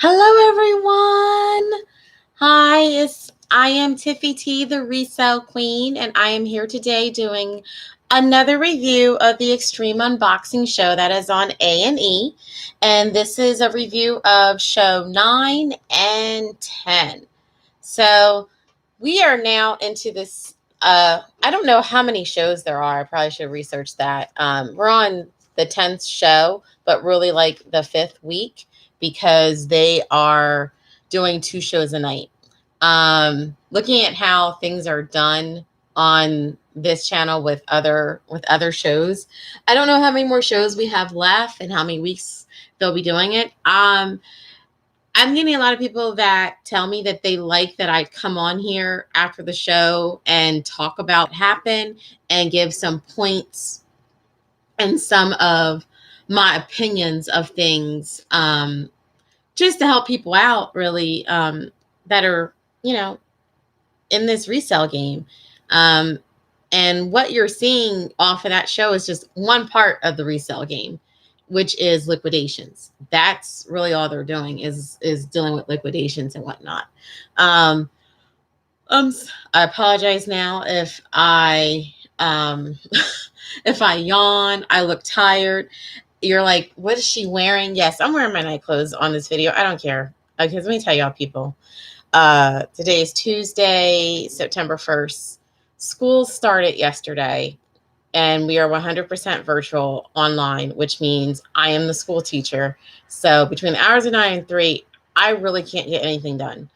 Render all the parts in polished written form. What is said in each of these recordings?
Hello, everyone. Hi, I am Tiffy T, the Resell Queen, and I am here today doing another review of the Extreme Unboxing Show that is on A&E. And this is a review of show 9 and 10. So we are now into this. I don't know how many shows there are. I probably should research that. We're on the 10th show, but really like the 5th week because they are doing 2 shows a night. Looking at how things are done on this channel with other shows, I don't know how many more shows we have left and how many weeks they'll be doing it. I'm getting a lot of people that tell me that they like that I come on here after the show and talk about what happened and give some points and some of my opinions of things, just to help people out, really, that are, in this resale game. And what you're seeing off of that show is just one part of the resale game, which is liquidations. That's really all they're doing is dealing with liquidations and whatnot. I apologize now if I if I yawn. I look tired. You're like, what is she wearing? Yes, I'm wearing my night clothes on this video. I don't care. Because let me tell y'all, people. Today is Tuesday, September 1st. School started yesterday. And we are 100% virtual online, which means I am the school teacher. So between the hours of 9 and 3, I really can't get anything done.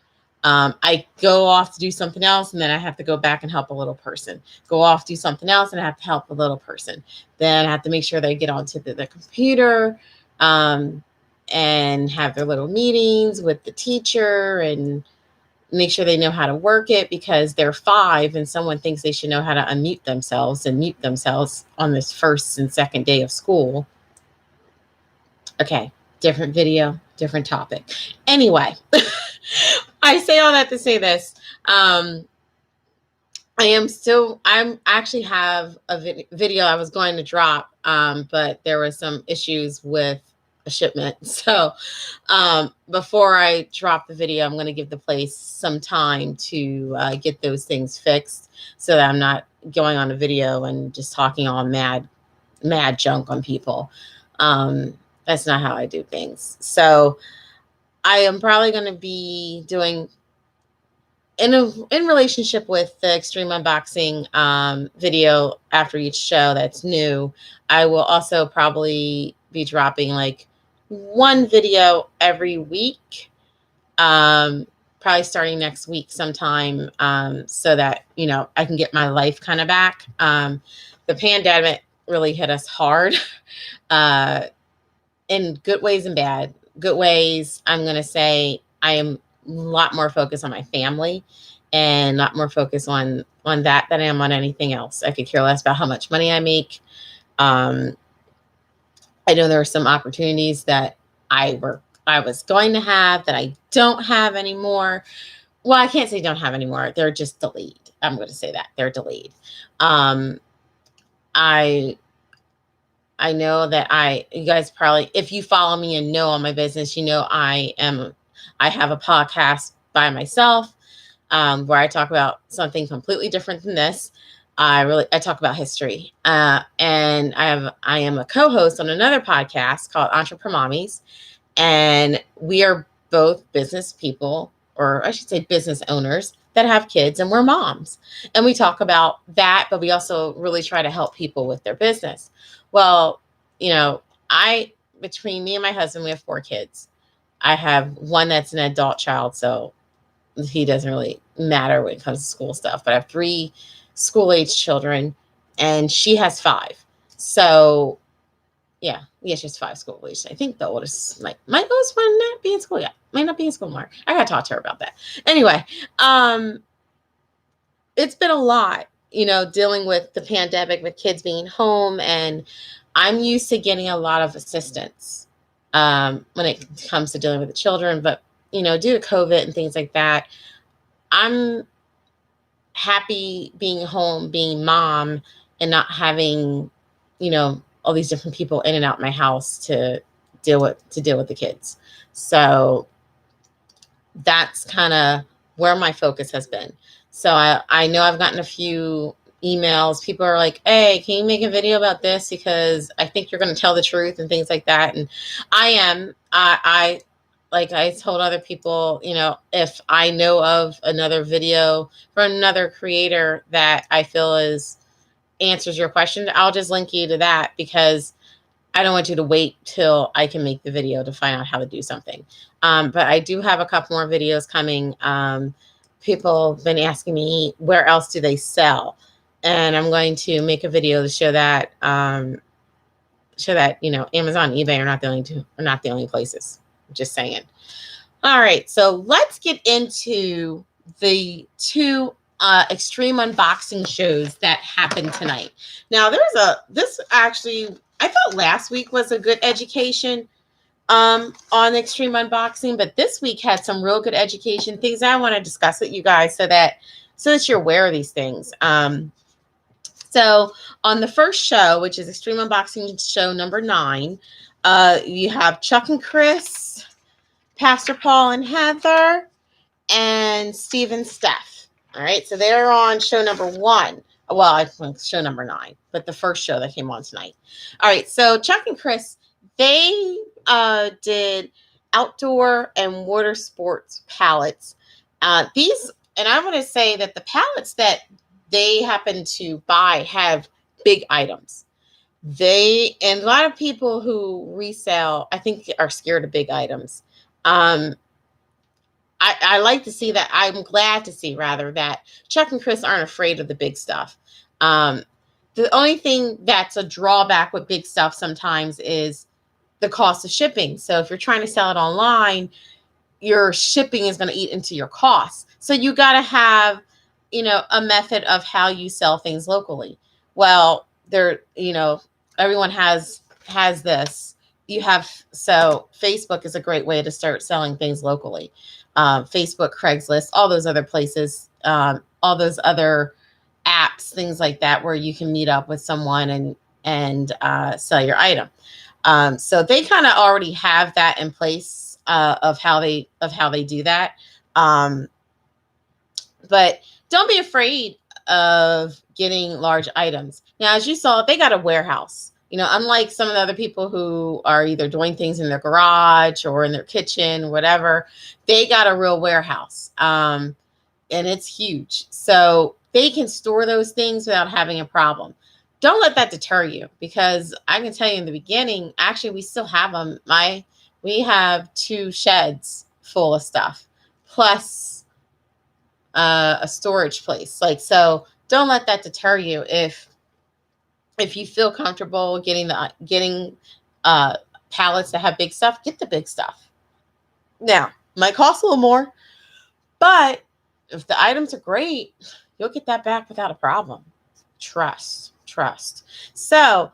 I go off to do something else, and then I have to go back and help a little person. Go off, do something else, and I have to help a little person. Then I have to make sure they get onto the computer and have their little meetings with the teacher and make sure they know how to work it because they're 5 and someone thinks they should know how to unmute themselves and mute themselves on this first and second day of school. Okay, different video, different topic. Anyway, I say all that to say this. I actually have a video I was going to drop, but there was some issues with a shipment. So before I drop the video, I'm going to give the place some time to get those things fixed so that I'm not going on a video and just talking all mad junk on people. That's not how I do things. So I am probably going to be doing in relationship with the Extreme Unboxing video after each show that's new. I will also probably be dropping like one video every week, probably starting next week sometime, so that I can get my life kind of back. The pandemic really hit us hard, in good ways and bad. Good ways, I'm gonna say I am a lot more focused on my family and a lot more focused on that than I am on anything else. I could care less about how much money I make. I know there are some opportunities that I was going to have that I don't have anymore. Well, I can't say don't have anymore. They're just delayed. I'm going to say that they're delayed. I know that you guys probably, if you follow me and know all my business, I have a podcast by myself, where I talk about something completely different than this. I talk about history, and I am a co-host on another podcast called Entrepremommies, and we are both business people, or I should say business owners that have kids, and we're moms, and we talk about that, but we also really try to help people with their business. Well, between me and my husband, we have 4 kids. I have one that's an adult child, so he doesn't really matter when it comes to school stuff, but I have 3 school-age children, and she has 5. So yeah, she has 5 school-age. I think the oldest, my oldest one, not be in school yet. Might not be in school more. I gotta talk to her about that. Anyway, it's been a lot, dealing with the pandemic, with kids being home, and I'm used to getting a lot of assistance when it comes to dealing with the children, but due to COVID and things like that, I'm happy being home, being mom, and not having, all these different people in and out my house to deal with the kids. So that's kind of where my focus has been. So I know I've gotten a few emails. People are like, hey, can you make a video about this? Because I think you're going to tell the truth and things like that. And I am. Like I told other people, you know, if I know of another video from another creator that I feel answers your question, I'll just link you to that, because I don't want you to wait till I can make the video to find out how to do something. But I do have a couple more videos coming. People have been asking me, where else do they sell? And I'm going to make a video to show that, you know, Amazon, eBay are not the only places. I'm just saying. All right, so let's get into the two extreme unboxing shows that happened tonight. Now, this actually, I thought last week was a good education on extreme unboxing, but this week had some real good education things I want to discuss with you guys so that you're aware of these things. So on the first show, which is Extreme Unboxing Show number 9, you have Chuck and Chris, Pastor Paul and Heather, and Steve and Steph. All right, so they're on show number 1. Well, I think show number 9, but the first show that came on tonight. All right, so Chuck and Chris, they did outdoor and water sports pallets. These, and I want to say that the pallets that they happen to buy have big items. And a lot of people who resell, I think, are scared of big items. I like to see that. I'm glad to see, rather, that Chuck and Chris aren't afraid of the big stuff. The only thing that's a drawback with big stuff sometimes is the cost of shipping. So if you're trying to sell it online, your shipping is going to eat into your costs. So you got to have, you know, a method of how you sell things locally. Well, everyone has this. So Facebook is a great way to start selling things locally. Facebook, Craigslist, all those other places, all those other apps, things like that, where you can meet up with someone and sell your item. So they kind of already have that in place of how they do that. But don't be afraid of getting large items. Now, as you saw, they got a warehouse. You know, unlike some of the other people who are either doing things in their garage or in their kitchen, whatever, they got a real warehouse. And it's huge. So they can store those things without having a problem. Don't let that deter you, because I can tell you in the beginning, actually, we still have them. We have 2 sheds full of stuff, plus a storage place. So don't let that deter you. If you feel comfortable getting pallets that have big stuff, get the big stuff. Now, might cost a little more, but if the items are great, you'll get that back without a problem. Trust. So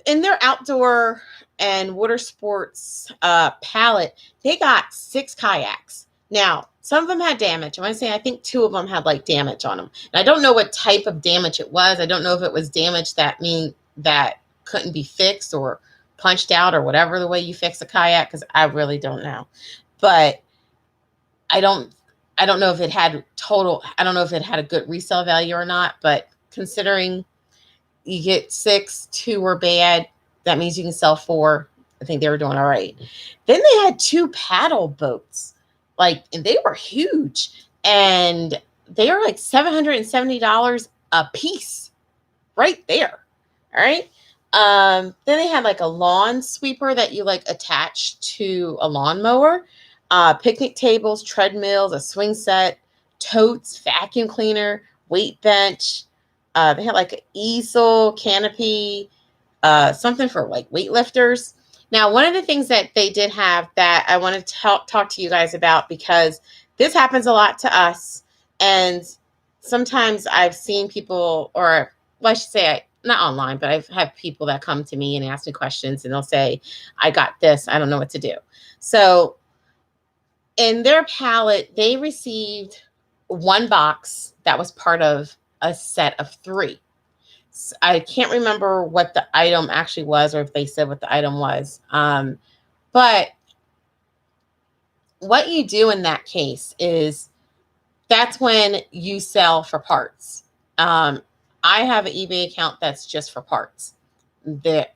in their outdoor and water sports pallet, they got 6 kayaks. Now, some of them had damage. I think 2 of them had damage on them. And I don't know what type of damage it was. I don't know if it was damage that couldn't be fixed or punched out or whatever the way you fix a kayak, because I really don't know. But I don't know if it had a good resale value or not. But considering you get 6, 2 were bad, that means you can sell 4. I think they were doing all right. Then they had 2 paddle boats. And they were huge, and they are $770 a piece right there. All right. Then they had a lawn sweeper that you attach to a lawnmower, picnic tables, treadmills, a swing set, totes, vacuum cleaner, weight bench. They had an easel, canopy, something for weightlifters. Now, one of the things that they did have that I want to talk to you guys about, because this happens a lot to us, and sometimes I've seen people, or I should say, not online, but I've had people that come to me and ask me questions, and they'll say, I got this, I don't know what to do. So in their pallet, they received 1 box that was part of a set of 3. I can't remember what the item actually was, or if they said what the item was. But what you do in that case is that's when you sell for parts. I have an eBay account that's just for parts.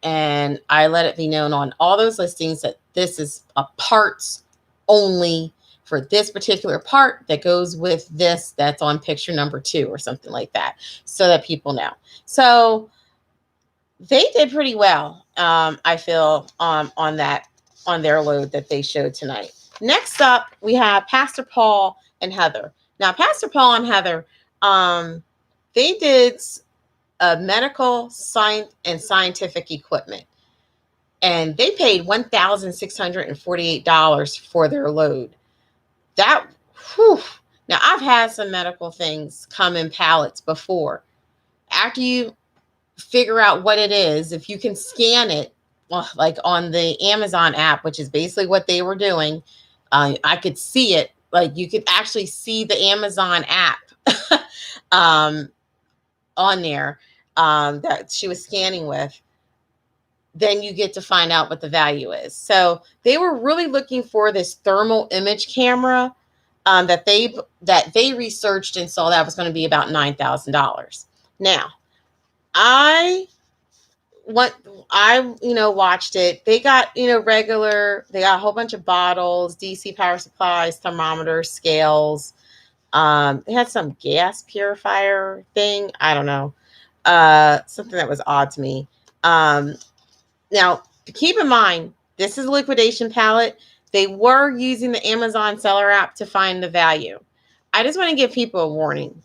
And I let it be known on all those listings that this is a parts only for this particular part that goes with this that's on picture number 2 or something like that, so that people know. So they did pretty well, I feel, on their load that they showed tonight. Next up, we have Pastor Paul and Heather. Now, Pastor Paul and Heather, they did medical, science, and scientific equipment, and they paid $1,648 for their load. That, whew. Now, I've had some medical things come in pallets before. After you figure out what it is, if you can scan it, like on the Amazon app, which is basically what they were doing, I could see it. Like, you could actually see the Amazon app on there that she was scanning with. Then you get to find out what the value is. So they were really looking for this thermal image camera that they researched and saw that was going to be about $9,000. Now, I watched it. They got, regular, they got a whole bunch of bottles, DC power supplies, thermometers, scales. They had some gas purifier thing. I don't know. Something that was odd to me. Now, keep in mind, this is a liquidation palette. They were using the Amazon seller app to find the value. I just want to give people a warning,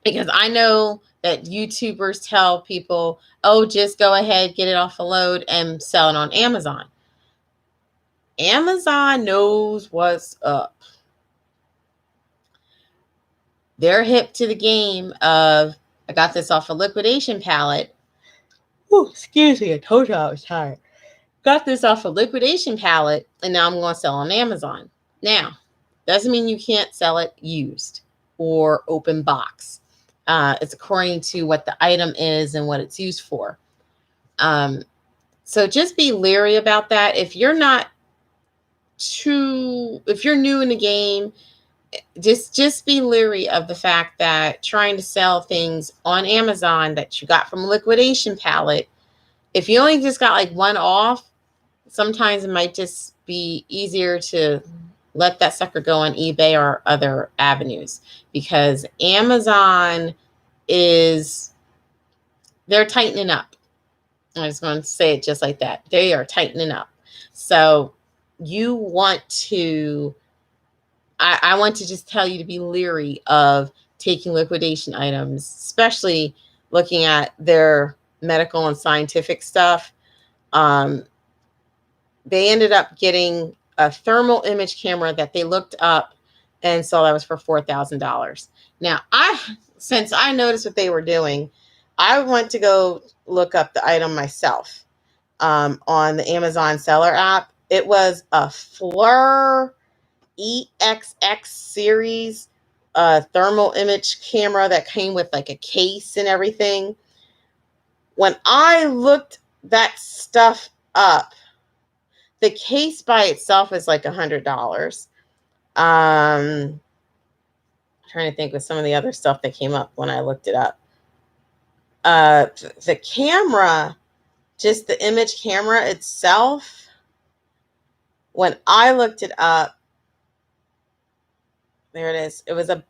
because I know that YouTubers tell people, oh, just go ahead, get it off a load and sell it on Amazon. Amazon knows what's up. They're hip to the game of, I got this off a liquidation palette. Oh, excuse me, I told you I was tired. Got this off a liquidation palette, and now I'm going to sell on Amazon. Now, doesn't mean you can't sell it used or open box. It's according to what the item is and what it's used for. So just be leery about that. If you're new in the game, just be leery of the fact that trying to sell things on Amazon that you got from a liquidation palette, if you only just got like one off, sometimes it might just be easier to let that sucker go on eBay or other avenues, because Amazon they're tightening up. I was going to say it just like that. They are tightening up. So you want to, I want to just tell you to be leery of taking liquidation items, especially looking at their medical and scientific stuff. They ended up getting a thermal image camera that they looked up and saw that was for $4,000. Now, since I noticed what they were doing, I went to go look up the item myself on the Amazon seller app. It was a FLIR EXX series thermal image camera that came with like a case and everything. When I looked that stuff up, the case by itself is like $100. Trying to think with some of the other stuff that came up when I looked it up. The camera, just the image camera itself, when I looked it up, there it is. It was about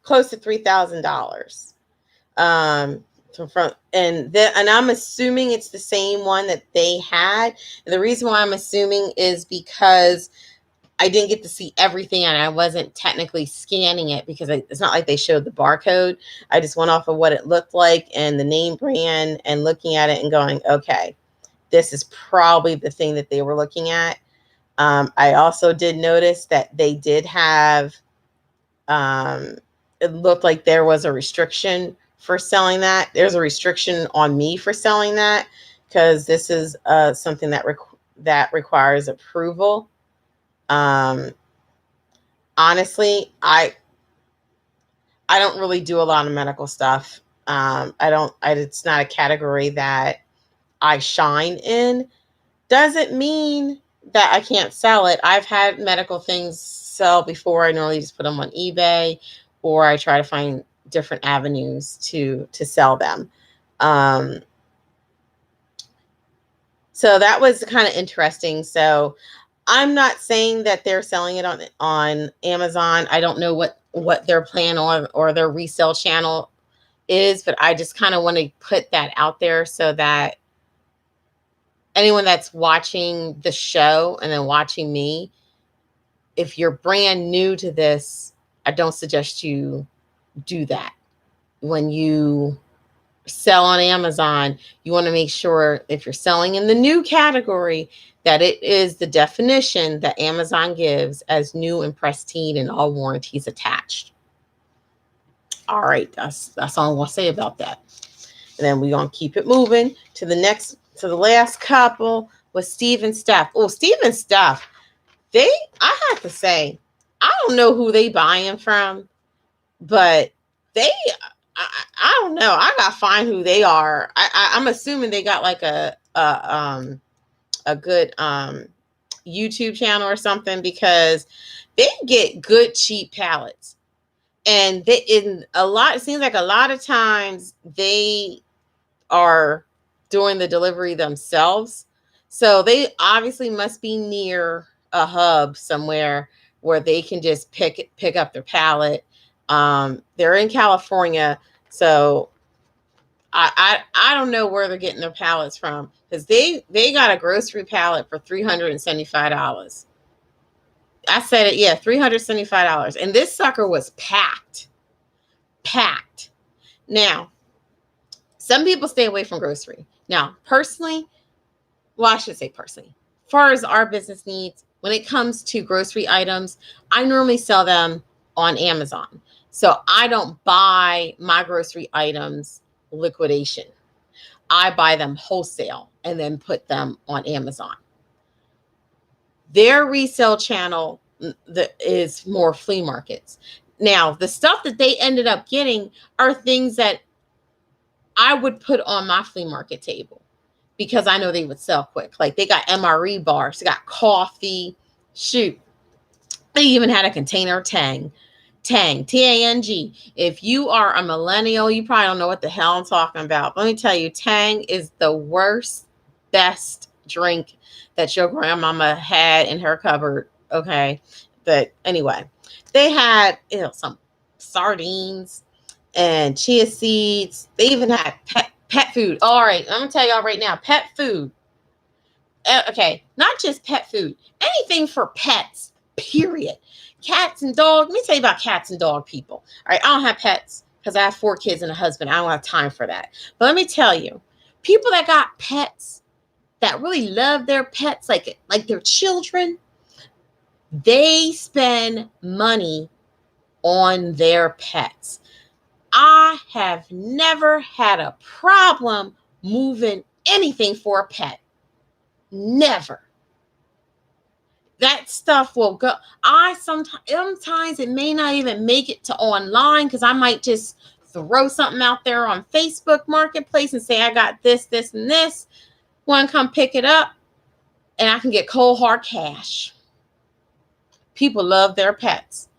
close to $3,000. And I'm assuming it's the same one that they had. And the reason why I'm assuming is because I didn't get to see everything and I wasn't technically scanning it, because it's not like they showed the barcode. I just went off of what it looked like and the name brand and looking at it and going, okay, this is probably the thing that they were looking at. I also did notice that they did have, it looked like there was a restriction for selling that. There's a restriction on me for selling that, because this is something that requires approval. Honestly, I don't really do a lot of medical stuff. It's not a category that I shine in. Doesn't mean that I can't sell it. I've had medical things sell before. I normally just put them on eBay, or I try to find different avenues to sell them. So that was kind of interesting. So I'm not saying that they're selling it on Amazon. I don't know what their plan or their resale channel is, but I just kind of want to put that out there so that anyone that's watching the show and then watching me, if you're brand new to this, I don't suggest you do that. When you sell on Amazon, you want to make sure if you're selling in the new category that it is the definition that Amazon gives as new and pristine and all warranties attached. All right, that's all I want to say about that. And then we're going to keep it moving to the last couple with Steve and Steph. Oh, Steve and Steph, I have to say, I don't know who they buying from, but I don't know. I gotta find who they are. I'm assuming they got like a good YouTube channel or something, because they get good cheap pallets, and it seems like a lot of times they are doing the delivery themselves. So they obviously must be near a hub somewhere where they can just pick up their pallet. They're in California, so I don't know where they're getting their pallets from, because they got a grocery pallet for $375. I said it, yeah, $375, and this sucker was packed. Now, some people stay away from grocery. Now, personally, well, I should say personally, as far as our business needs, when it comes to grocery items, I normally sell them on Amazon. So I don't buy my grocery items liquidation. I buy them wholesale and then put them on Amazon. Their resale channel is more flea markets. Now, the stuff that they ended up getting are things that I would put on my flea market table, because I know they would sell quick. Like they got MRE bars, they got coffee. Shoot, they even had a container of Tang, Tang. If you are a millennial, you probably don't know what the hell I'm talking about. Let me tell you, Tang is the worst, best drink that your grandmama had in her cupboard. Okay, but anyway, they had some sardines and chia seeds. They even had pet food. All right, I'm gonna tell y'all right now, pet food. Okay, not just pet food, anything for pets, period. Cats and dogs. Let me tell you about cats and dog people. All right, I don't have pets because I have 4 kids and a husband. I don't have time for that. But let me tell you, people that got pets, that really love their pets like their children, they spend money on their pets. I have never had a problem moving anything for a pet. Never. That stuff will go. Sometimes it may not even make it to online, because I might just throw something out there on Facebook Marketplace and say, I got this, and this. Want to come pick it up, and I can get cold hard cash. People love their pets.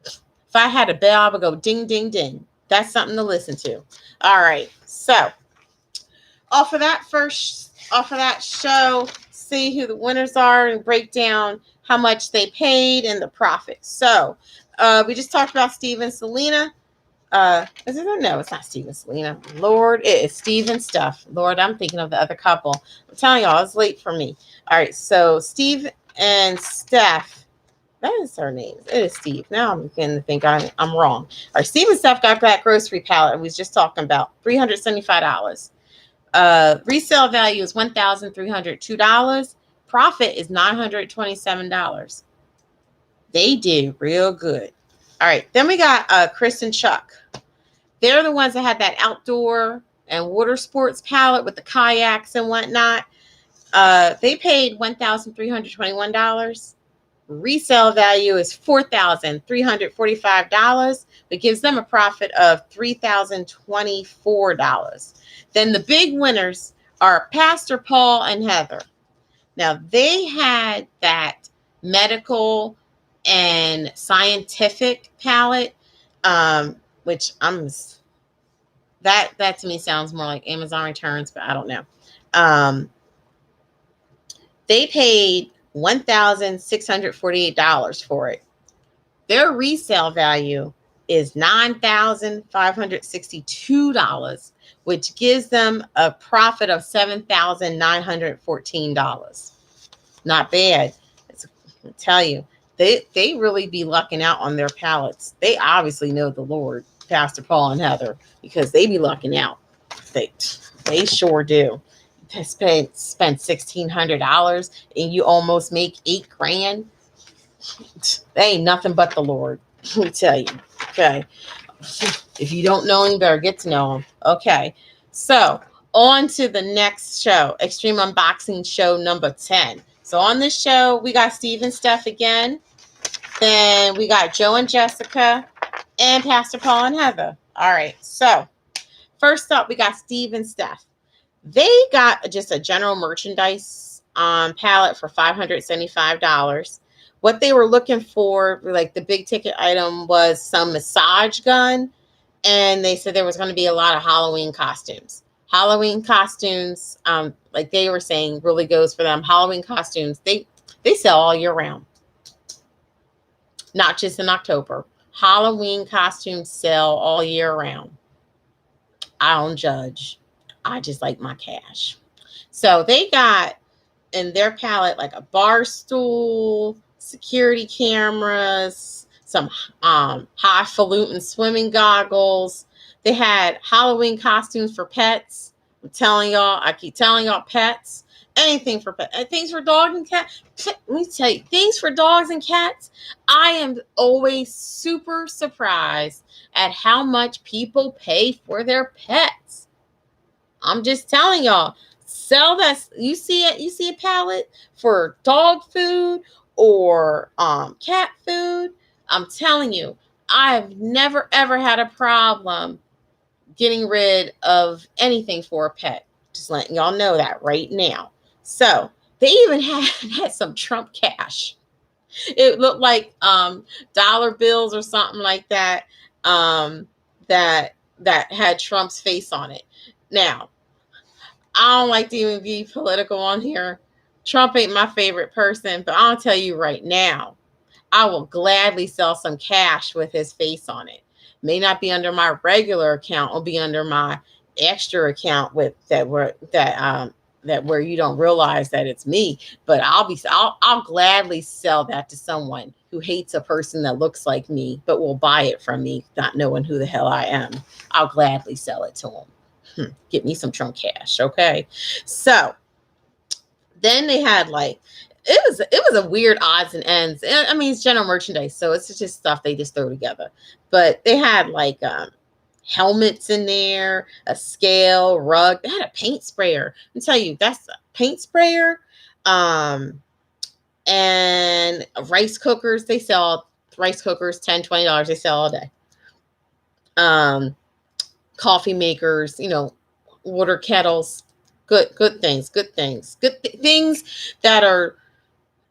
If I had a bell, I would go ding, ding, ding. That's something to listen to. All right. So off of that show, see who the winners are and break down how much they paid and the profit. So we just talked about Steve and Selena. Is it? No, it's not Steve and Selena. Lord, it is Steve and Steph. Lord, I'm thinking of the other couple. I'm telling y'all, it's late for me. All right. So Steve and Steph. That is her name. It is Steve. Now I'm beginning to think I'm wrong. All right, Steve and Steph got that grocery pallet we was just talking about, $375. Resale value is $1,302. Profit is $927. They did real good. All right, then we got Chris and Chuck. They're the ones that had that outdoor and water sports pallet with the kayaks and whatnot. They paid $1,321. Resale value is $4,345, which gives them a profit of $3,024. Then the big winners are Pastor Paul and Heather. Now they had that medical and scientific palette, which that to me sounds more like Amazon returns, but I don't know. They paid $1,648 for it. Their resale value is $9,562, which gives them a profit of $7,914. Not bad. I tell you, they really be lucking out on their palettes. They obviously know the Lord, Pastor Paul and Heather, because they be lucking out. They sure do. Spend $1,600 and you almost make $8,000. They ain't nothing but the Lord. Let me tell you. Okay. If you don't know him, you better get to know him. Okay. So on to the next show, Extreme Unboxing Show number 10. So on this show, we got Steve and Steph again. Then we got Joe and Jessica and Pastor Paul and Heather. All right. So first up, we got Steve and Steph. They got just a general merchandise palette for $575. What they were looking for, like the big ticket item, was some massage gun. And they said there was going to be a lot of Halloween costumes. Halloween costumes, like they were saying, really goes for them. Halloween costumes, they sell all year round. Not just in October. Halloween costumes sell all year round. I don't judge. I just like my cash. So they got in their palette like a bar stool, security cameras, some highfalutin swimming goggles. They had Halloween costumes for pets. I keep telling y'all, pets. Anything for pets. Things for dogs and cats. Let me tell you, things for dogs and cats. I am always super surprised at how much people pay for their pets. I'm just telling y'all, sell that. You see it. You see a pallet for dog food or cat food. I'm telling you, I've never ever had a problem getting rid of anything for a pet. Just letting y'all know that right now. So they even had some Trump cash. It looked like dollar bills or something like that. That had Trump's face on it. Now, I don't like to even be political on here. Trump ain't my favorite person, but I'll tell you right now, I will gladly sell some cash with his face on it. May not be under my regular account, will be under my extra account with that where you don't realize that it's me. But I'll gladly sell that to someone who hates a person that looks like me, but will buy it from me, not knowing who the hell I am. I'll gladly sell it to them. Get me some Trump cash, okay? So then they had like it was a weird odds and ends. I mean, it's general merchandise, so it's just stuff they just throw together. But they had like helmets in there, a scale, rug. They had a paint sprayer. Let me tell you, that's a paint sprayer. And rice cookers. They sell rice cookers, $10, $20. They sell all day. Coffee makers, water kettles, good things that are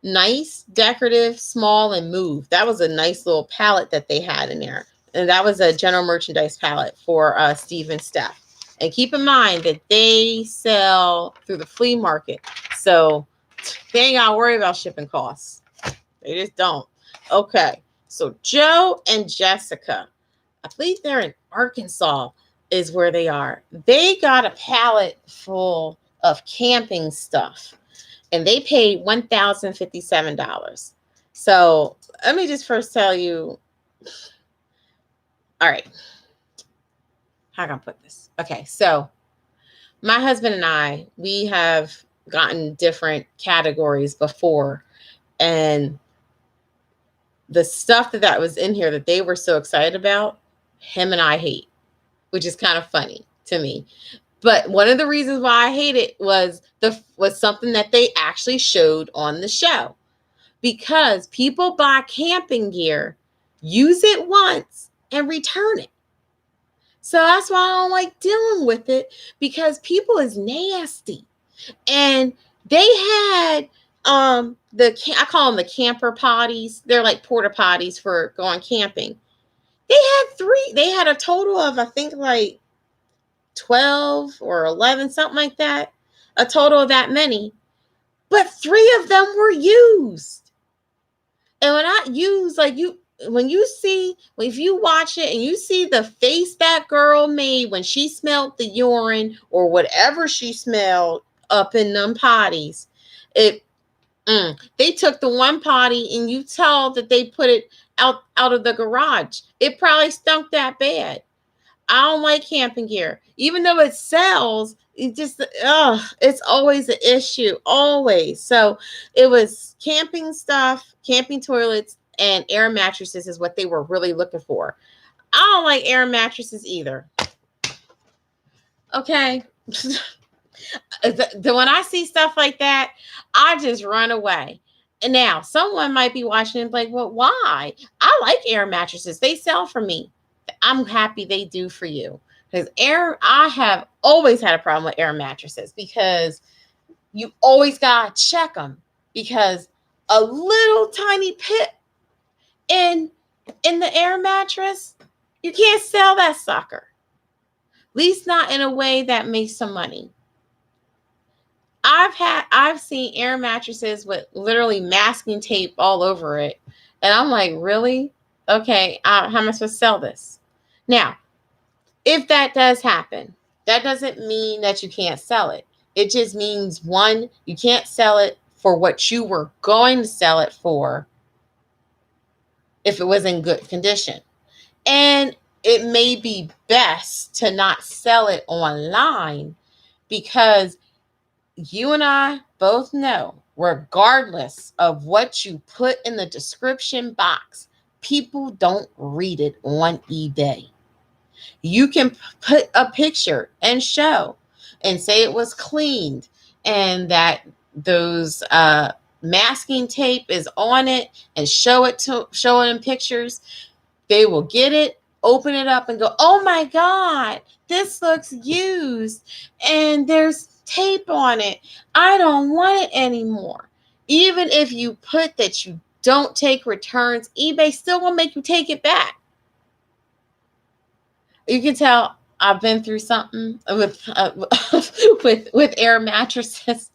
nice, decorative, small, and move. That was a nice little palette that they had in there. And that was a general merchandise palette for Steve and Steph. And keep in mind that they sell through the flea market. So they ain't got to worry about shipping costs. They just don't. Okay. So Joe and Jessica, I believe they're in Arkansas is where they are. They got a pallet full of camping stuff. And they paid $1,057. So let me just first tell you. All right. How can I put this? Okay. So my husband and I, we have gotten different categories before. And the stuff that was in here that they were so excited about, him and I hate, which is kind of funny to me. But one of the reasons why I hate it was something that they actually showed on the show. Because people buy camping gear, use it once, and return it. So that's why I don't like dealing with it, because people is nasty. And They had I call them the camper potties. They're like porta potties for going camping. They had a total of, I think, like 12 or 11, something like that. A total of that many. But 3 of them were used. And when I use, like, when you see, if you watch it and you see the face that girl made when she smelled the urine or whatever she smelled up in them potties, they took the one potty and you tell that they put it out of the garage. It probably stunk that bad. I don't like camping gear. Even though it sells, it's always an issue. Always. So it was camping stuff, camping toilets, and air mattresses is what they were really looking for. I don't like air mattresses either. Okay. When I see stuff like that, I just run away. And now someone might be watching and be like, well, why? I like air mattresses. They sell for me. I'm happy they do for you. Because I have always had a problem with air mattresses because you always gotta check them, because a little tiny pit in the air mattress, you can't sell that sucker. At least not in a way that makes some money. I've seen air mattresses with literally masking tape all over it. And I'm like, really? Okay, how am I supposed to sell this? Now, if that does happen, that doesn't mean that you can't sell it. It just means, one, you can't sell it for what you were going to sell it for if it was in good condition. And it may be best to not sell it online, because you and I both know, regardless of what you put in the description box, people don't read it on eBay. You can put a picture and show and say it was cleaned and that those masking tape is on it, and show it in pictures. They will get it, open it up, and go, oh my God, this looks used and there's tape on it. I don't want it anymore. Even if you put that you don't take returns, eBay still will make you take it back. You can tell I've been through something with with air mattresses.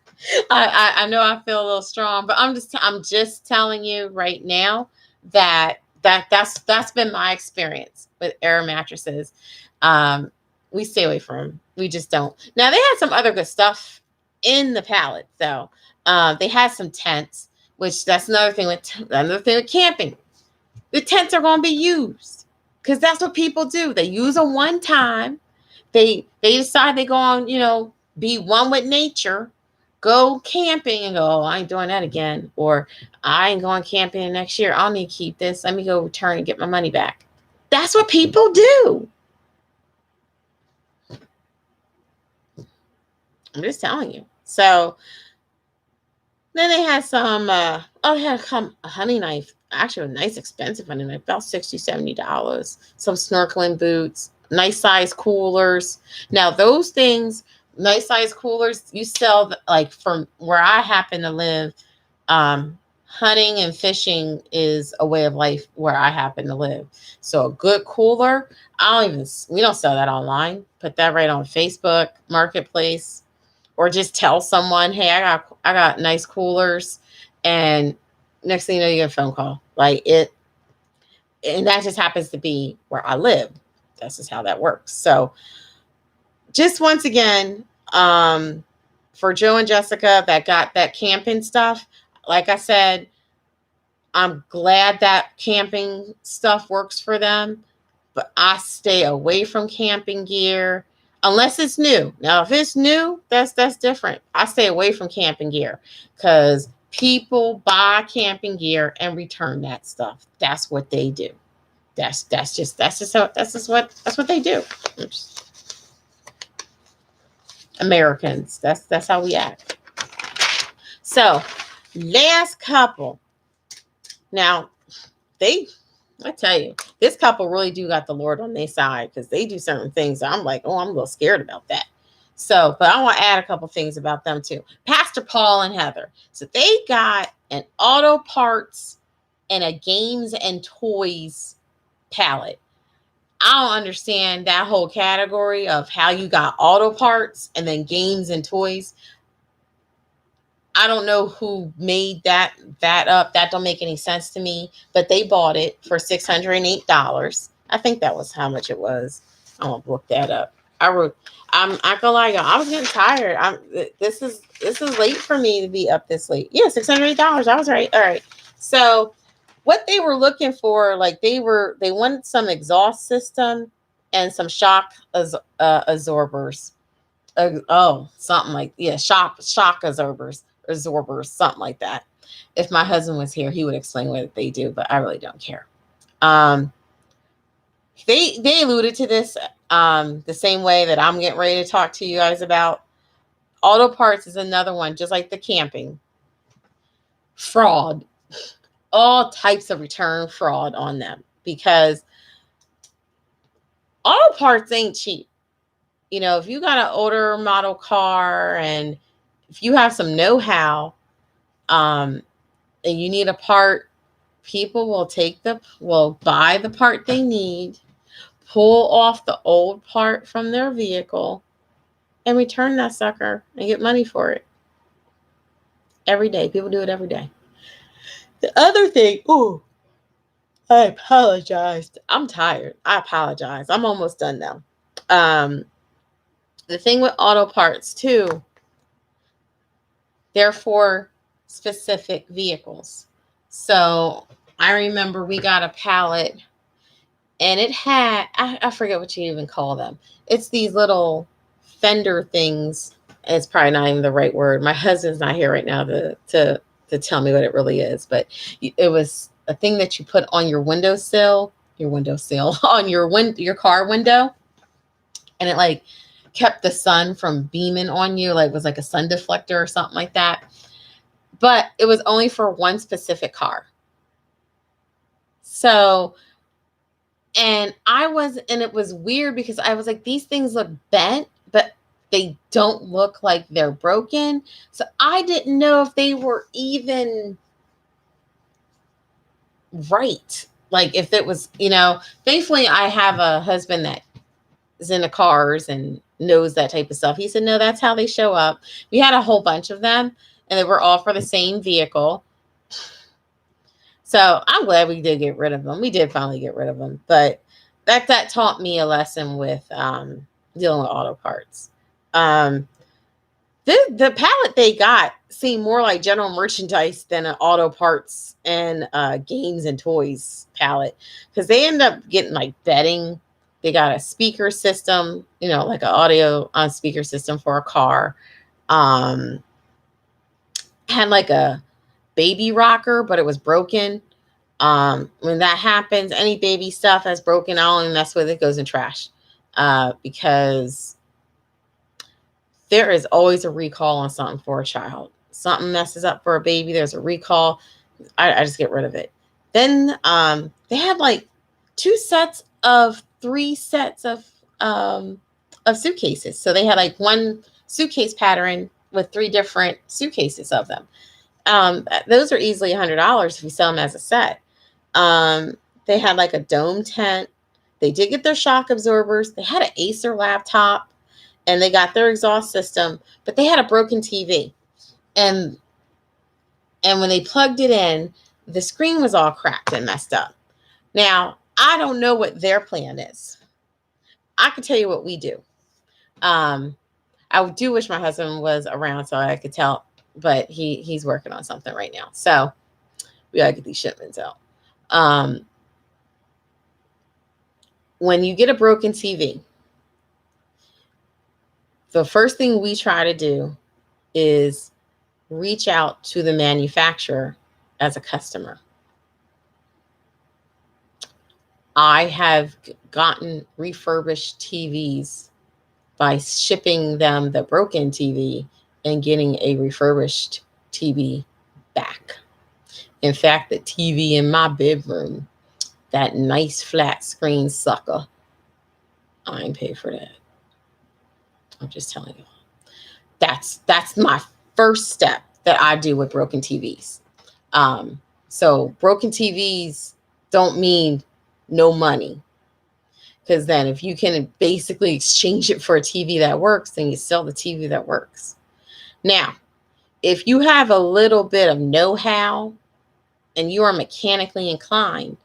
I know I feel a little strong, but I'm just telling you right now that's been my experience with air mattresses. We stay away from them. We just don't. Now, they had some other good stuff in the pallet, though. They had some tents, which that's another thing with camping. The tents are going to be used, because that's what people do. They use them one time. They decide they're going, be one with nature, go camping and go, oh, I ain't doing that again. Or I ain't going camping next year. I'll need to keep this. Let me go return and get my money back. That's what people do. I'm just telling you. So then they had some, they had a honey knife. Actually, a nice expensive honey knife, about $60, $70. Some snorkeling boots, nice size coolers. Now, those things, nice size coolers, you sell, like, from where I happen to live. Hunting and fishing is a way of life where I happen to live. So a good cooler, we don't sell that online. Put that right on Facebook Marketplace, or just tell someone, hey, I got nice coolers, and next thing you know, you get a phone call. Like it, and that just happens to be where I live. That's just how that works. So just once again, for Joe and Jessica that got that camping stuff, like I said, I'm glad that camping stuff works for them, but I stay away from camping gear unless it's new. Now, if it's new, that's different. I stay away from camping gear, because people buy camping gear and return that stuff. That's what they do. That's what they do. Americans. That's how we act. So, last couple. Now, I tell you, this couple really do got the Lord on their side, because they do certain things that I'm like, oh, I'm a little scared about that. So, but I want to add a couple things about them too. Pastor Paul and Heather. So they got an auto parts and a games and toys palette. I don't understand that whole category of how you got auto parts and then games and toys. I don't know who made that up. That don't make any sense to me. But they bought it for $608. I think that was how much it was. I'm gonna look that up. I'm not gonna lie, y'all. I was getting tired. This is late for me to be up this late. Yeah, $608. I was right. All right. So what they were looking for, like they wanted some exhaust system and some shock absorbers. Something like, yeah, shock absorbers, something like that. If my husband was here, he would explain what they do, but I really don't care. They alluded to this the same way that I'm getting ready to talk to you guys about. Auto parts is another one, just like the camping. Fraud. All types of return fraud on them, because auto parts ain't cheap. You know, if you got an older model car and if you have some know-how, and you need a part, people will buy the part they need, pull off the old part from their vehicle, and return that sucker and get money for it. Every day. People do it every day. The other thing, I apologized. I'm tired. I apologize. I'm almost done now. The thing with auto parts too, they're for specific vehicles. So I remember we got a pallet and it had, I forget what you even call them. It's these little fender things. It's probably not even the right word. My husband's not here right now to tell me what it really is, but it was a thing that you put on your windowsill, on your car window. And it like kept the sun from beaming on you. Like it was like a sun deflector or something like that. But it was only for one specific car. So, and it was weird because I was like, these things look bent, but they don't look like they're broken. So I didn't know if they were even right. Like if it was, thankfully I have a husband that is into cars and knows that type of stuff. He said, no, that's how they show up. We had a whole bunch of them and they were all for the same vehicle. So I'm glad we did get rid of them. We did finally get rid of them, but that taught me a lesson with dealing with auto parts. The palette they got seemed more like general merchandise than an auto parts and games and toys palette, because they end up getting like bedding. They got a speaker system, like an audio speaker system for a car. Had like a baby rocker, but it was broken. When that happens, any baby stuff that's broken, I don't even mess with it. It goes in trash, because there is always a recall on something for a child. Something messes up for a baby, there's a recall. I just get rid of it. Then they had like 3 sets of suitcases. So they had like one suitcase pattern with 3 different suitcases of them. Those are easily $100 if you sell them as a set. They had like a dome tent. They did get their shock absorbers. They had an Acer laptop and they got their exhaust system, but they had a broken TV. And when they plugged it in, the screen was all cracked and messed up. Now, I don't know what their plan is. I can tell you what we do. I do wish my husband was around so I could tell, but he's working on something right now. So we gotta get these shipments out. When you get a broken TV, the first thing we try to do is reach out to the manufacturer as a customer. I have gotten refurbished TVs by shipping them the broken TV and getting a refurbished TV back. In fact, the TV in my bedroom, that nice flat screen sucker, I ain't pay for that. I'm just telling you. That's my first step that I do with broken TVs. So broken TVs don't mean no money. Because then if you can basically exchange it for a TV that works, then you sell the TV that works. Now, if you have a little bit of know-how and you are mechanically inclined,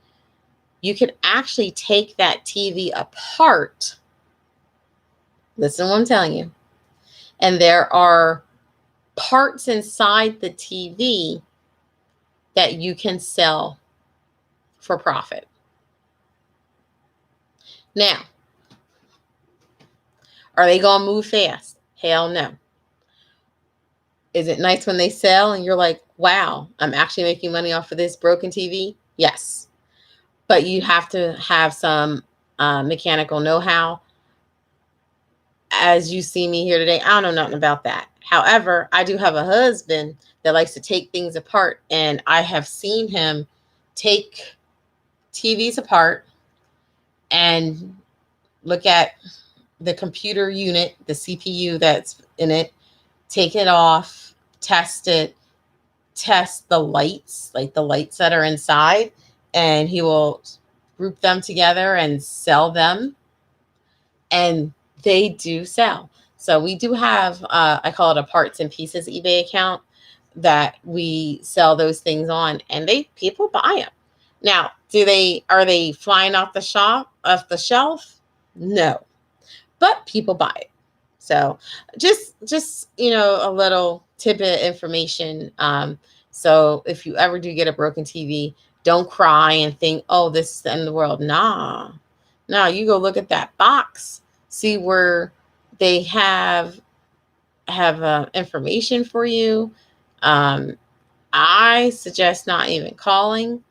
you can actually take that TV apart. Listen to what I'm telling you. And there are parts inside the TV that you can sell for profit. Now, are they going to move fast? Hell no. Is it nice when they sell and you're like, wow, I'm actually making money off of this broken TV? Yes. But you have to have some mechanical know-how. As you see me here today, I don't know nothing about that. However, I do have a husband that likes to take things apart, and I have seen him take TVs apart and look at the computer unit, the CPU that's in it, take it off, test it, test the lights, like the lights that are inside, and he will group them together and sell them. And they do sell. So we do have, I call it a parts and pieces eBay account that we sell those things on, and people buy them. Now, are they flying off the shelf? No, but people buy it. So just a little tidbit information. So if you ever do get a broken TV, don't cry and think, oh, this is the end of the world. Nah, you go look at that box, see where they have information for you. I suggest not even calling.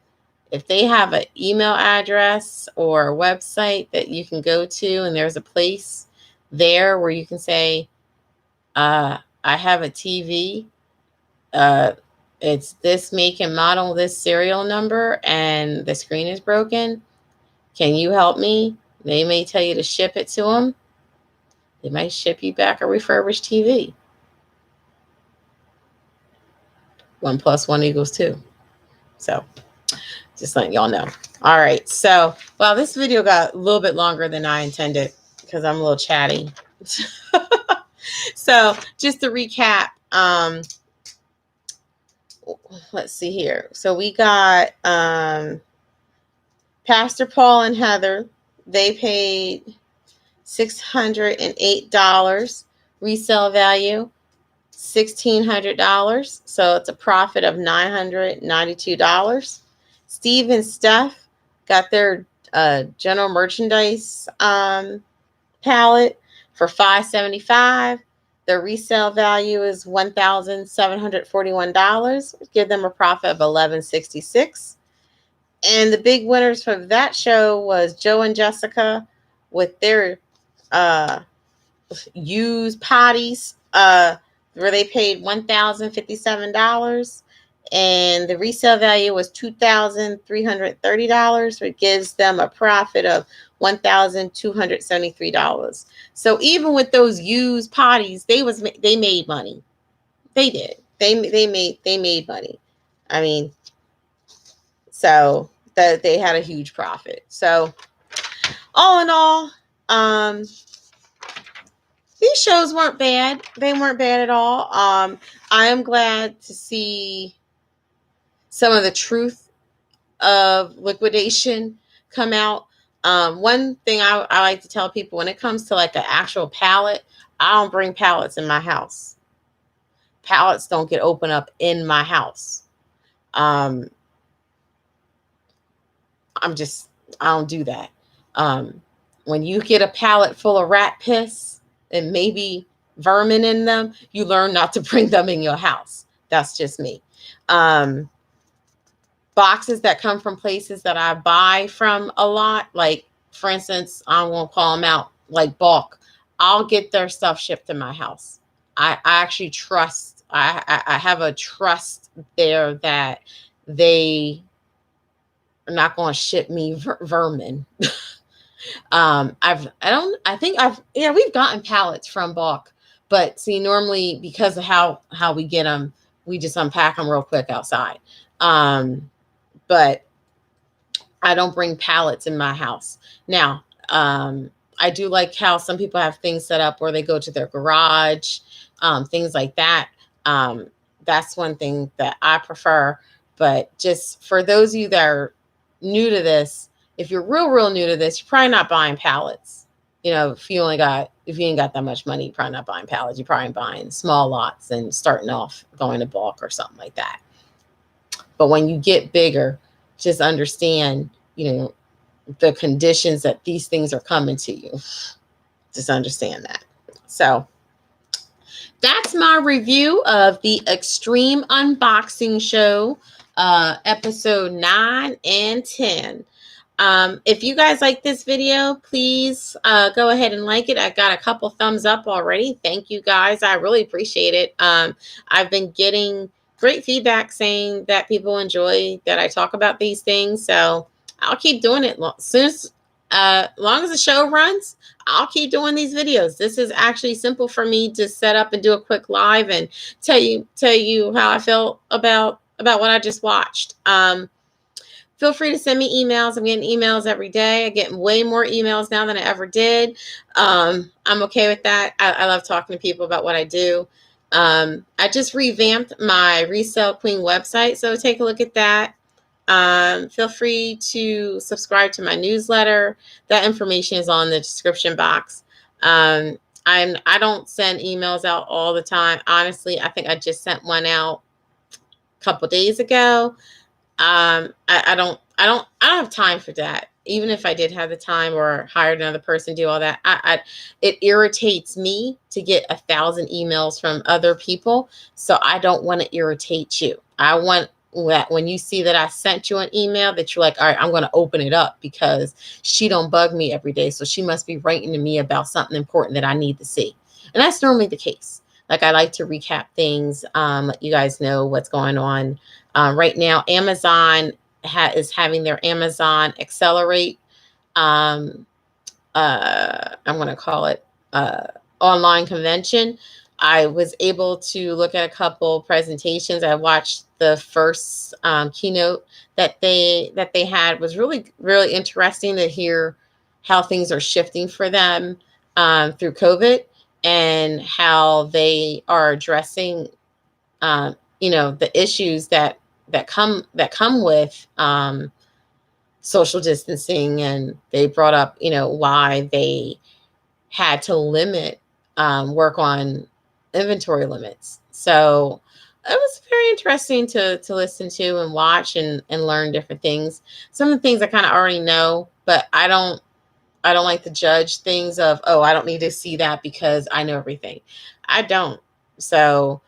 If they have an email address or a website that you can go to, and there's a place there where you can say, I have a TV. It's this make and model, this serial number, and the screen is broken. Can you help me? They may tell you to ship it to them. They might ship you back a refurbished TV. 1 + 1 = 2. So just letting y'all know. All right. So, well, this video got a little bit longer than I intended because I'm a little chatty. So just to recap, let's see here. So we got Pastor Paul and Heather. They paid $608. Resale value $1,600. So it's a profit of $992. Steve and Steph got their general merchandise palette for $575. Their resale value is $1,741. Give them a profit of $1,166. And the big winners from that show was Joe and Jessica with their used potties, where they paid $1,057. And the resale value was $2,330, which gives them a profit of $1,273. So even with those used potties, they made money. They did. They made money. I mean, so that they had a huge profit. So all in all, these shows weren't bad. They weren't bad at all. I am glad to see some of the truth of liquidation come out. One thing I like to tell people, when it comes to like an actual pallet, I don't bring pallets in my house. Pallets don't get opened up in my house. I don't do that. When you get a pallet full of rat piss and maybe vermin in them, you learn not to bring them in your house. That's just me. Boxes that come from places that I buy from a lot, like, for instance, I won't call them out, like bulk. I'll get their stuff shipped to my house. I actually trust. I have a trust there that they are not going to ship me vermin. We've gotten pallets from bulk, but see, normally because of how we get them, we just unpack them real quick outside. But I don't bring pallets in my house. Now, I do like how some people have things set up where they go to their garage, things like that. That's one thing that I prefer. But just for those of you that are new to this, if you're real new to this, you're probably not buying pallets. If you ain't got that much money, you're probably not buying pallets. You're probably buying small lots and starting off going to bulk or something like that. But when you get bigger, just understand, the conditions that these things are coming to you. Just understand that. So that's my review of the Extreme Unboxing Show, episode 9 and 10. If you guys like this video, please go ahead and like it. I got a couple thumbs up already. Thank you guys. I really appreciate it. I've been getting great feedback saying that people enjoy that I talk about these things. So I'll keep doing it. Long as the show runs, I'll keep doing these videos. This is actually simple for me to set up and do a quick live and tell you how I felt about what I just watched. Feel free to send me emails. I'm getting emails every day. I get way more emails now than I ever did. I'm okay with that. I love talking to people about what I do. I just revamped my ResellQueen website, so take a look at that. Feel free to subscribe to my newsletter. That information is on the description box. I don't send emails out all the time. Honestly, I think I just sent one out a couple days ago. I don't have time for that. Even if I did have the time or hired another person to do all that, it irritates me to get 1,000 emails from other people. So I don't want to irritate you. I want that when you see that I sent you an email that you're like, all right, I'm going to open it up because she don't bug me every day. So she must be writing to me about something important that I need to see. And that's normally the case. Like, I like to recap things, let you guys know what's going on. Right now, Amazon is having their Amazon Accelerate, I'm going to call it online convention. I was able to look at a couple presentations. I watched the first keynote that they had. It was really interesting to hear how things are shifting for them through COVID and how they are addressing the issues that come with social distancing. And they brought up why they had to limit work on inventory limits. So it was very interesting to listen to and watch and learn different things. Some of the things I kind of already know, but I don't like to judge things of, oh, I don't need to see that because I know everything. I don't. So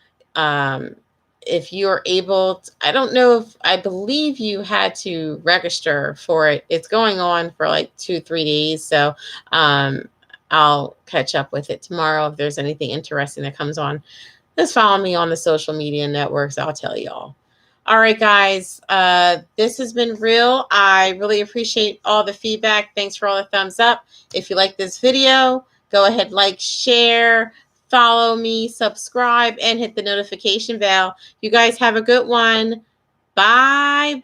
if you're able to, I believe you had to register for it. It's going on for like 2-3 days. So I'll catch up with it tomorrow. If there's anything interesting that comes on, just follow me on the social media networks. I'll tell y'all. All right, guys, this has been real. I really appreciate all the feedback. Thanks for all the thumbs up. If you like this video, go ahead, like, share, follow me, subscribe, and hit the notification bell. You guys have a good one. Bye.